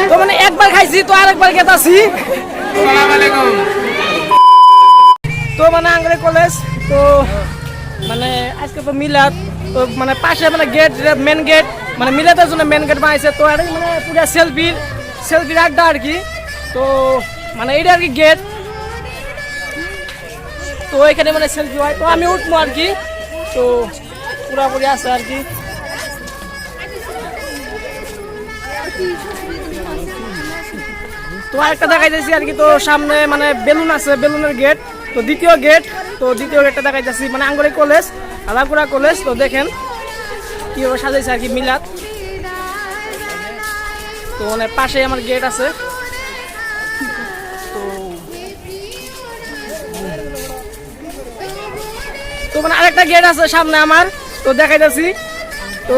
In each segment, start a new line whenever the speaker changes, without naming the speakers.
তো মানে একবার খাইছি তো আরেকবার খেতাছি। তো মানে আঙ্গরে কলেজ তো মানে আজকে তো মিলাদ তো মানে পাশে মানে গেট মেন গেট মানে মিলাদের জন্য মেন গেট বানাইছে তো এটাই মানে পুরো সেলফির আড্ডা আর কি। তো মানে এইটা আর কি গেট তো এখানে মানে সেলফি হয় তো আমি উঠবো আর কি। তো পুরাপুরি আছে আর কি। তো আরেকটা দেখাইতেছি আর কি। তো সামনে মানে বেলুন আছে, বেলুনের গেট তো দ্বিতীয় গেটটা দেখাইতেছি মানে আঙ্গুরে কলেজ আলাপুরা কলেজ। তো দেখেন কিভাবে সাজাইছে আর কি মিলাদ। তো মানে পাশে আমার গেট আছে। তো মানে আরেকটা গেট আছে সামনে আমার তো দেখাইতেছি। তো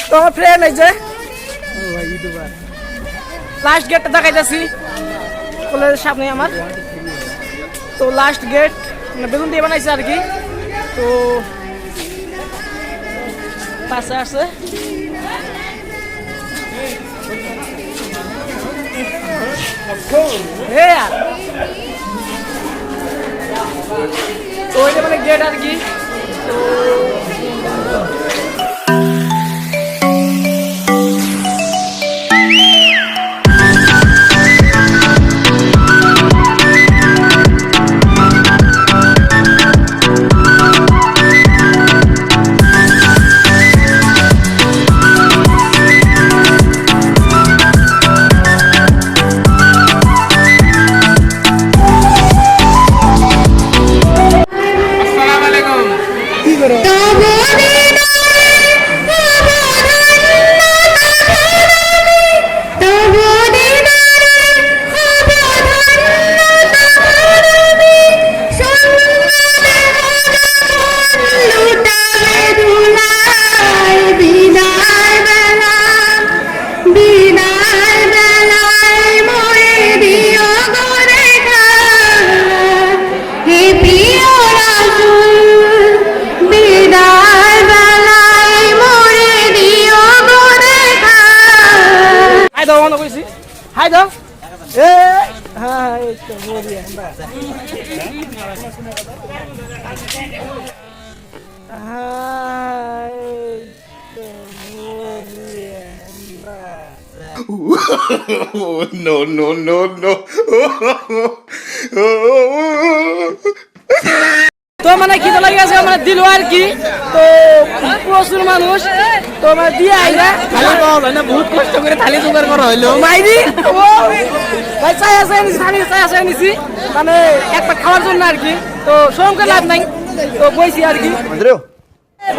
তো আমার ফ্রেন্ড এই যে লাস্ট গেটটা দেখাইতেছি কলেজের সামনে আমার। তো লাস্ট গেট মানে বেলুন দিয়ে বানাইছে আর কি। তো পাশে আছে তো ওইটা মানে গেট আর কি। হাই দাও হ্যাঁ
no, no, no, no.
তো মানে কি লাগে আছে মানে দিল আর কি। তো প্রচুর মানুষ তো মানে দিয়ে আইলা
খালি পাওয়া যায় না, বহুত কষ্ট করে থালি জোগাড় করা হইলো
মাইরি ভাই চাই আছে নিছি মানে একটা খাওয়ার জন্য আর কি। তো সঙ্গে লাভ নাই তো বইছি আর কি।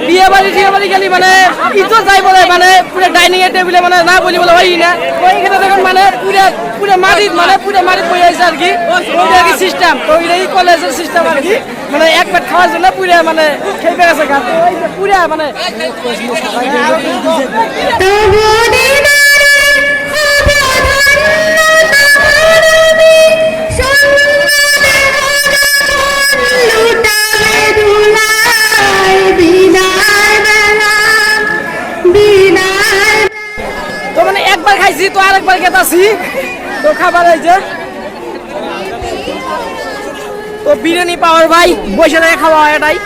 বিয়ে বাড়ি গেলি মানে ইজ্জত যাই বলে মানে পুরো ডাইনিং এর টেবিলে মানে না বলি বলে হয় না। ওইখানে দেখুন মানে পুরো মাটিত বই আছে আর কি। ওইটা কি সিস্টেম তো ওইটাই কলেজের সিস্টেম আর কি। মানে এক প্লেট খাওয়ার জন্য পুরো মানে খেয়ে গেছে গা পুরা মানে তো মানে একবার খাইছি তো আরেকবার খেতাছি তো খাবার এই যে। তো বিরিয়ানি পাওয়ার ভাই বসে থেকে খাওয়া হয় এটাই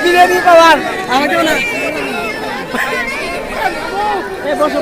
বিরিয়ানি পাওয়ার আমাকেও না বসো